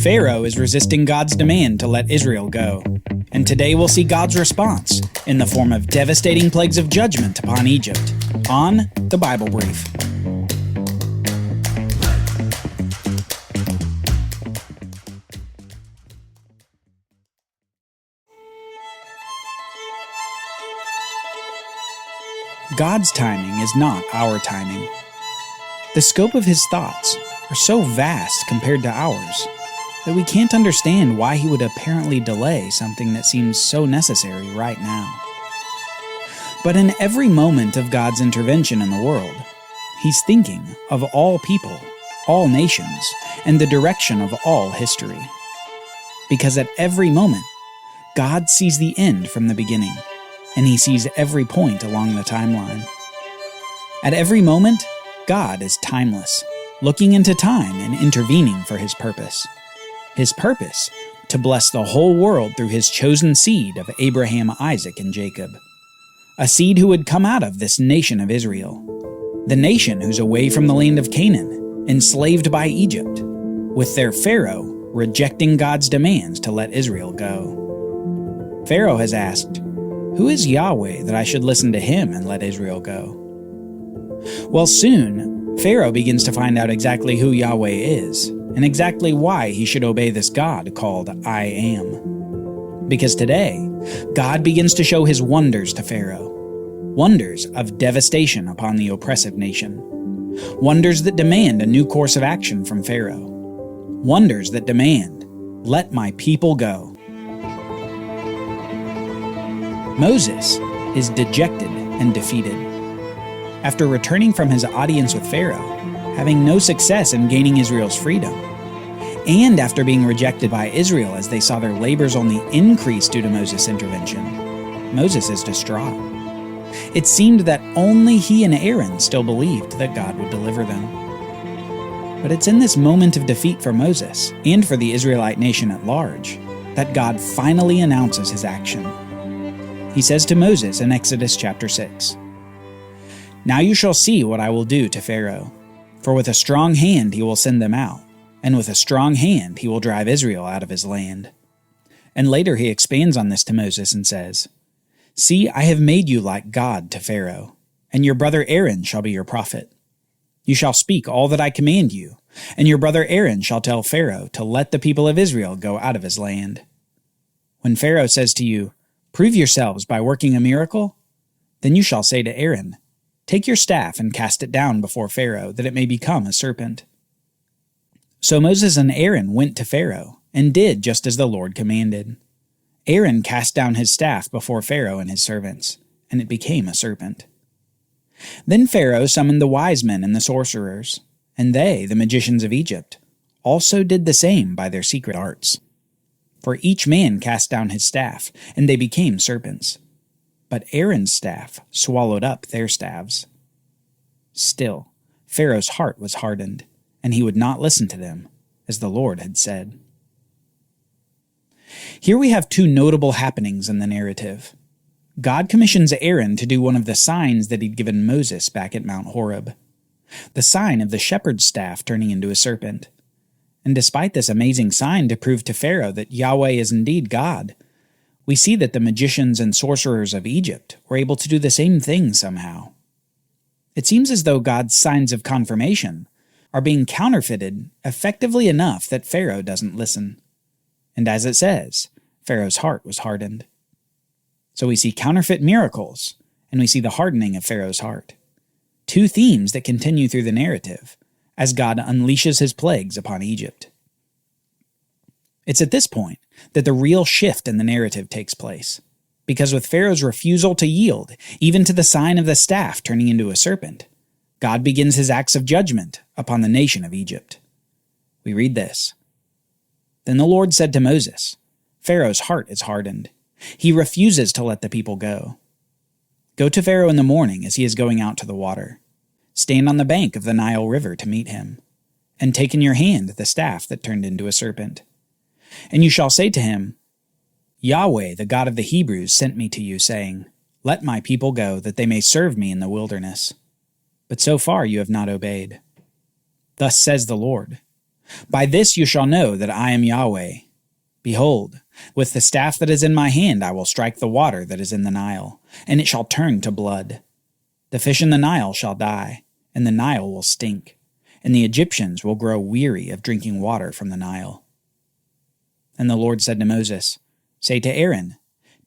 Pharaoh is resisting God's demand to let Israel go, and today we'll see God's response in the form of devastating plagues of judgment upon Egypt on the Bible Brief. God's timing is not our timing. The scope of his thoughts are so vast compared to ours that we can't understand why he would apparently delay something that seems so necessary right now. But in every moment of God's intervention in the world, he's thinking of all people, all nations, and the direction of all history. Because at every moment, God sees the end from the beginning, and he sees every point along the timeline. At every moment, God is timeless, looking into time and intervening for his purpose. His purpose, to bless the whole world through his chosen seed of Abraham, Isaac, and Jacob. A seed who would come out of this nation of Israel. The nation who's away from the land of Canaan, enslaved by Egypt, with their Pharaoh rejecting God's demands to let Israel go. Pharaoh has asked, "Who is Yahweh that I should listen to him and let Israel go?" Well, soon, Pharaoh begins to find out exactly who Yahweh is, and exactly why he should obey this God called I Am. Because today, God begins to show his wonders to Pharaoh. Wonders of devastation upon the oppressive nation. Wonders that demand a new course of action from Pharaoh. Wonders that demand, "Let my people go." Moses is dejected and defeated. After returning from his audience with Pharaoh, having no success in gaining Israel's freedom, and after being rejected by Israel as they saw their labors only increase due to Moses' intervention, Moses is distraught. It seemed that only he and Aaron still believed that God would deliver them. But it's in this moment of defeat for Moses, and for the Israelite nation at large, that God finally announces his action. He says to Moses in Exodus chapter 6, "Now you shall see what I will do to Pharaoh. For with a strong hand he will send them out, and with a strong hand he will drive Israel out of his land." And later he expands on this to Moses and says, "See, I have made you like God to Pharaoh, and your brother Aaron shall be your prophet. You shall speak all that I command you, and your brother Aaron shall tell Pharaoh to let the people of Israel go out of his land. When Pharaoh says to you, 'Prove yourselves by working a miracle,' then you shall say to Aaron, 'Take your staff and cast it down before Pharaoh, that it may become a serpent.'" So Moses and Aaron went to Pharaoh, and did just as the Lord commanded. Aaron cast down his staff before Pharaoh and his servants, and it became a serpent. Then Pharaoh summoned the wise men and the sorcerers, and they, the magicians of Egypt, also did the same by their secret arts. For each man cast down his staff, and they became serpents. But Aaron's staff swallowed up their staves. Still, Pharaoh's heart was hardened, and he would not listen to them, as the Lord had said. Here we have two notable happenings in the narrative. God commissions Aaron to do one of the signs that he'd given Moses back at Mount Horeb, the sign of the shepherd's staff turning into a serpent. And despite this amazing sign to prove to Pharaoh that Yahweh is indeed God, we see that the magicians and sorcerers of Egypt were able to do the same thing somehow. It seems as though God's signs of confirmation are being counterfeited effectively enough that Pharaoh doesn't listen. And as it says, Pharaoh's heart was hardened. So we see counterfeit miracles, and we see the hardening of Pharaoh's heart. Two themes that continue through the narrative as God unleashes his plagues upon Egypt. It's at this point that the real shift in the narrative takes place, because with Pharaoh's refusal to yield, even to the sign of the staff turning into a serpent, God begins his acts of judgment upon the nation of Egypt. We read this. Then the Lord said to Moses, "Pharaoh's heart is hardened. He refuses to let the people go. Go to Pharaoh in the morning as he is going out to the water. Stand on the bank of the Nile River to meet him, and take in your hand the staff that turned into a serpent. And you shall say to him, 'Yahweh, the God of the Hebrews, sent me to you, saying, Let my people go, that they may serve me in the wilderness. But so far you have not obeyed. Thus says the Lord, By this you shall know that I am Yahweh. Behold, with the staff that is in my hand I will strike the water that is in the Nile, and it shall turn to blood. The fish in the Nile shall die, and the Nile will stink, and the Egyptians will grow weary of drinking water from the Nile. And the Lord said to Moses, Say to Aaron,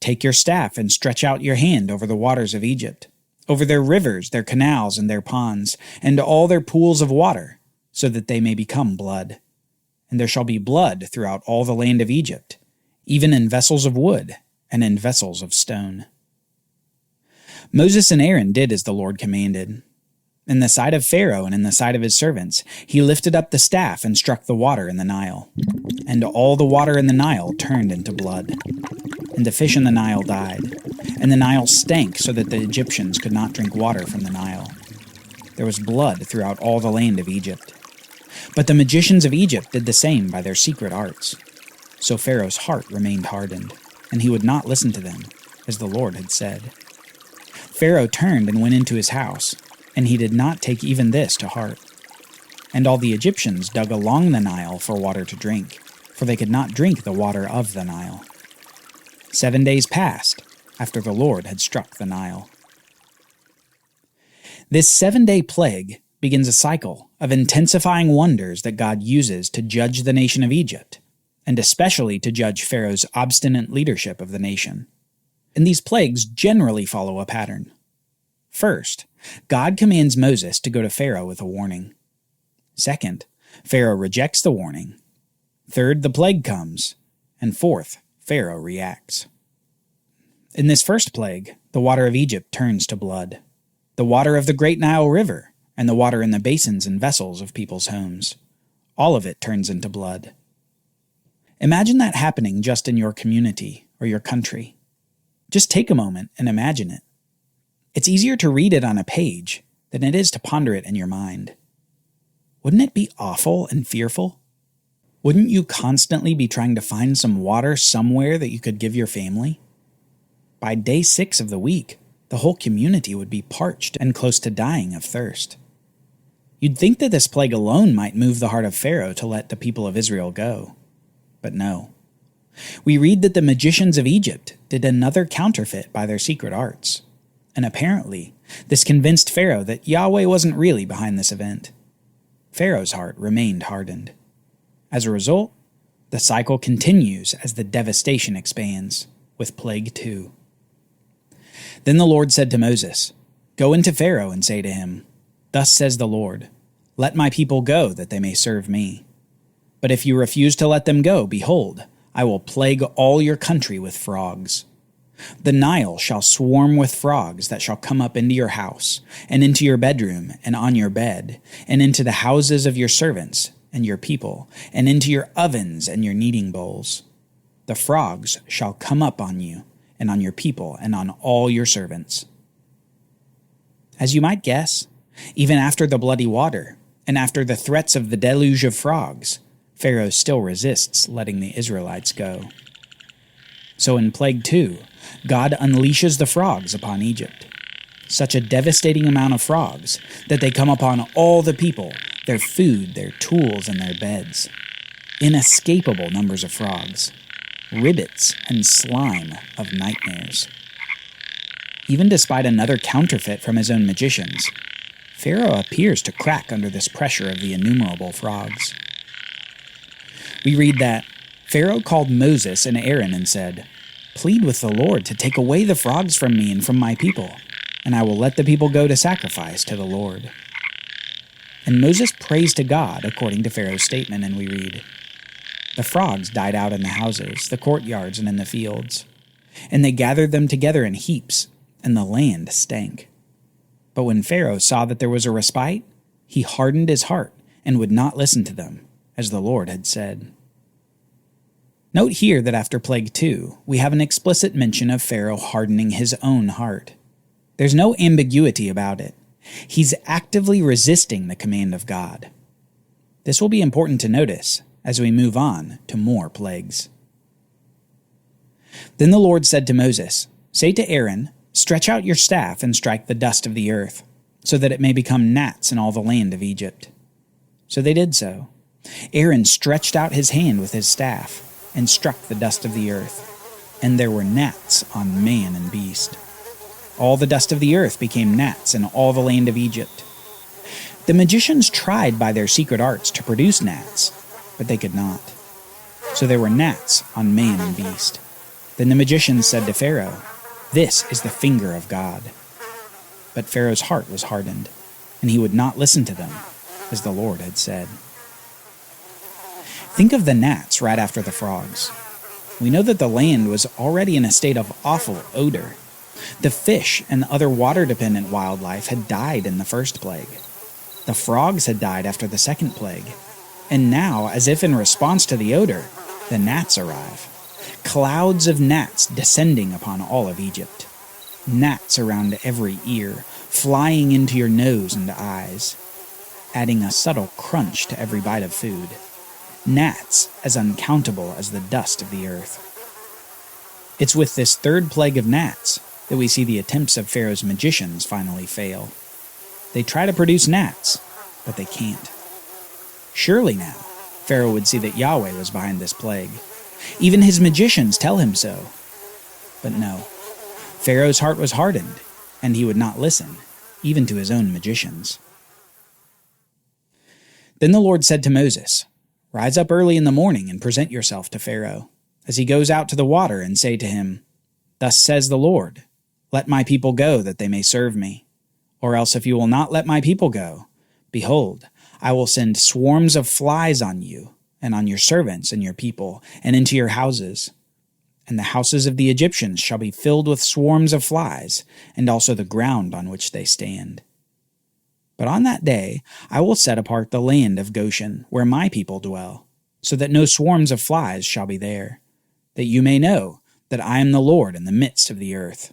Take your staff and stretch out your hand over the waters of Egypt, over their rivers, their canals, and their ponds, and all their pools of water, so that they may become blood. And there shall be blood throughout all the land of Egypt, even in vessels of wood and in vessels of stone. Moses and Aaron did as the Lord commanded. In the sight of Pharaoh and in the sight of his servants, he lifted up the staff and struck the water in the Nile. And all the water in the Nile turned into blood. And the fish in the Nile died. And the Nile stank so that the Egyptians could not drink water from the Nile. There was blood throughout all the land of Egypt. But the magicians of Egypt did the same by their secret arts. So Pharaoh's heart remained hardened, and he would not listen to them, as the Lord had said. Pharaoh turned and went into his house, and he did not take even this to heart. And all the Egyptians dug along the Nile for water to drink, for they could not drink the water of the Nile. 7 days passed after the Lord had struck the Nile. This 7-day plague begins a cycle of intensifying wonders that God uses to judge the nation of Egypt, and especially to judge Pharaoh's obstinate leadership of the nation. And these plagues generally follow a pattern. First, God commands Moses to go to Pharaoh with a warning. Second, Pharaoh rejects the warning. Third, the plague comes. And fourth, Pharaoh reacts. In this first plague, the water of Egypt turns to blood. The water of the great Nile River, and the water in the basins and vessels of people's homes. All of it turns into blood. Imagine that happening just in your community or your country. Just take a moment and imagine it. It's easier to read it on a page than it is to ponder it in your mind. Wouldn't it be awful and fearful? Wouldn't you constantly be trying to find some water somewhere that you could give your family? By day 6 of the week, the whole community would be parched and close to dying of thirst. You'd think that this plague alone might move the heart of Pharaoh to let the people of Israel go. But no. We read that the magicians of Egypt did another counterfeit by their secret arts. And apparently, this convinced Pharaoh that Yahweh wasn't really behind this event. Pharaoh's heart remained hardened. As a result, the cycle continues as the devastation expands, with plague 2. Then the Lord said to Moses, Go into Pharaoh and say to him, Thus says the Lord, Let my people go that they may serve me. But if you refuse to let them go, behold, I will plague all your country with frogs. The Nile shall swarm with frogs that shall come up into your house, and into your bedroom, and on your bed, and into the houses of your servants and your people, and into your ovens and your kneading bowls. The frogs shall come up on you, and on your people, and on all your servants. As you might guess, even after the bloody water, and after the threats of the deluge of frogs, Pharaoh still resists letting the Israelites go. So in Plague 2, God unleashes the frogs upon Egypt. Such a devastating amount of frogs that they come upon all the people, their food, their tools, and their beds. Inescapable numbers of frogs. Ribbits and slime of nightmares. Even despite another counterfeit from his own magicians, Pharaoh appears to crack under this pressure of the innumerable frogs. We read that Pharaoh called Moses and Aaron and said, Plead with the Lord to take away the frogs from me and from my people, and I will let the people go to sacrifice to the Lord. And Moses prays to God according to Pharaoh's statement, and we read, The frogs died out in the houses, the courtyards, and in the fields, and they gathered them together in heaps, and the land stank. But when Pharaoh saw that there was a respite, he hardened his heart and would not listen to them, as the Lord had said. Note here that after Plague 2, we have an explicit mention of Pharaoh hardening his own heart. There's no ambiguity about it. He's actively resisting the command of God. This will be important to notice as we move on to more plagues. Then the Lord said to Moses, Say to Aaron, Stretch out your staff and strike the dust of the earth, so that it may become gnats in all the land of Egypt. So they did so, Aaron stretched out his hand with his staff and struck the dust of the earth, and there were gnats on man and beast. All the dust of the earth became gnats in all the land of Egypt. The magicians tried by their secret arts to produce gnats, but they could not. So there were gnats on man and beast. Then the magicians said to Pharaoh, "This is the finger of God." But Pharaoh's heart was hardened, and he would not listen to them, as the Lord had said. Think of the gnats right after the frogs. We know that the land was already in a state of awful odor. The fish and other water-dependent wildlife had died in the first plague. The frogs had died after the second plague. And now, as if in response to the odor, the gnats arrive. Clouds of gnats descending upon all of Egypt. Gnats around every ear, flying into your nose and eyes, adding a subtle crunch to every bite of food. Gnats as uncountable as the dust of the earth. It's with this third plague of gnats that we see the attempts of Pharaoh's magicians finally fail. They try to produce gnats, but they can't. Surely now, Pharaoh would see that Yahweh was behind this plague. Even his magicians tell him so. But no, Pharaoh's heart was hardened, and he would not listen, even to his own magicians. Then the Lord said to Moses, "Rise up early in the morning and present yourself to Pharaoh, as he goes out to the water, and say to him, 'Thus says the Lord, let my people go that they may serve me. Or else if you will not let my people go, behold, I will send swarms of flies on you, and on your servants and your people, and into your houses. And the houses of the Egyptians shall be filled with swarms of flies, and also the ground on which they stand. But on that day I will set apart the land of Goshen, where my people dwell, so that no swarms of flies shall be there, that you may know that I am the Lord in the midst of the earth.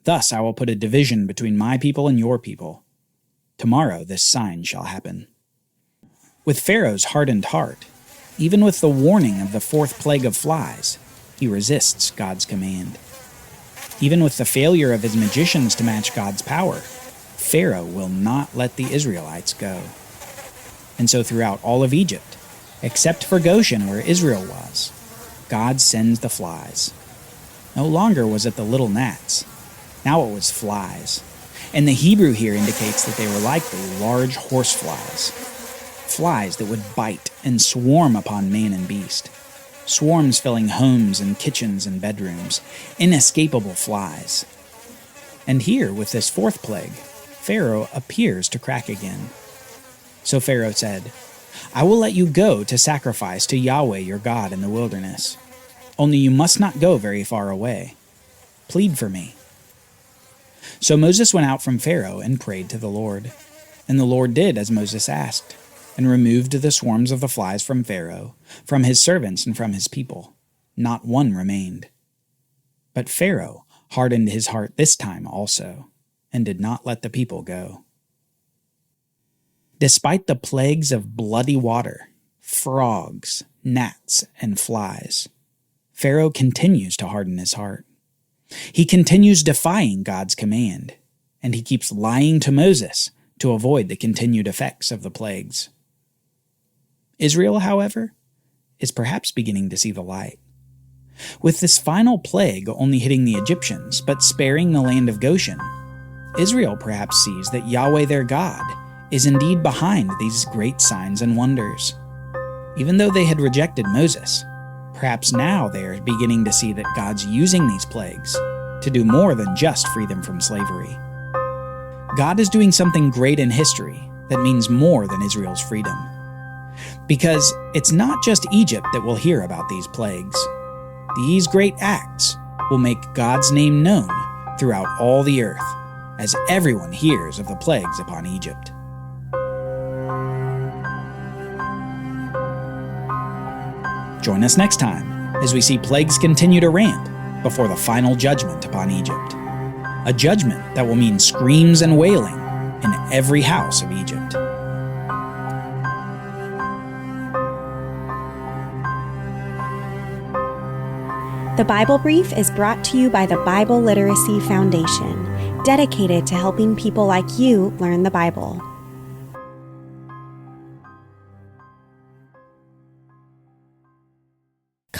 Thus I will put a division between my people and your people. Tomorrow this sign shall happen." With Pharaoh's hardened heart, even with the warning of the fourth plague of flies, he resists God's command. Even with the failure of his magicians to match God's power, Pharaoh will not let the Israelites go. And so throughout all of Egypt, except for Goshen where Israel was, God sends the flies. No longer was it the little gnats. Now it was flies. And the Hebrew here indicates that they were likely large horseflies. Flies that would bite and swarm upon man and beast. Swarms filling homes and kitchens and bedrooms. Inescapable flies. And here, with this fourth plague, Pharaoh appears to crack again. So Pharaoh said, "I will let you go to sacrifice to Yahweh your God in the wilderness. Only you must not go very far away. Plead for me." So Moses went out from Pharaoh and prayed to the Lord. And the Lord did as Moses asked, and removed the swarms of the flies from Pharaoh, from his servants and from his people. Not one remained. But Pharaoh hardened his heart this time also, and did not let the people go. Despite the plagues of bloody water, frogs, gnats, and flies, Pharaoh continues to harden his heart. He continues defying God's command, and he keeps lying to Moses to avoid the continued effects of the plagues. Israel, however, is perhaps beginning to see the light. With this final plague only hitting the Egyptians, but sparing the land of Goshen, Israel perhaps sees that Yahweh their God is indeed behind these great signs and wonders. Even though they had rejected Moses, perhaps now they are beginning to see that God's using these plagues to do more than just free them from slavery. God is doing something great in history that means more than Israel's freedom. Because it's not just Egypt that will hear about these plagues. These great acts will make God's name known throughout all the earth, as everyone hears of the plagues upon Egypt. Join us next time as we see plagues continue to ramp before the final judgment upon Egypt. A judgment that will mean screams and wailing in every house of Egypt. The Bible Brief is brought to you by the Bible Literacy Foundation, dedicated to helping people like you learn the Bible.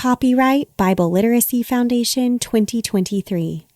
Copyright Bible Literacy Foundation 2023.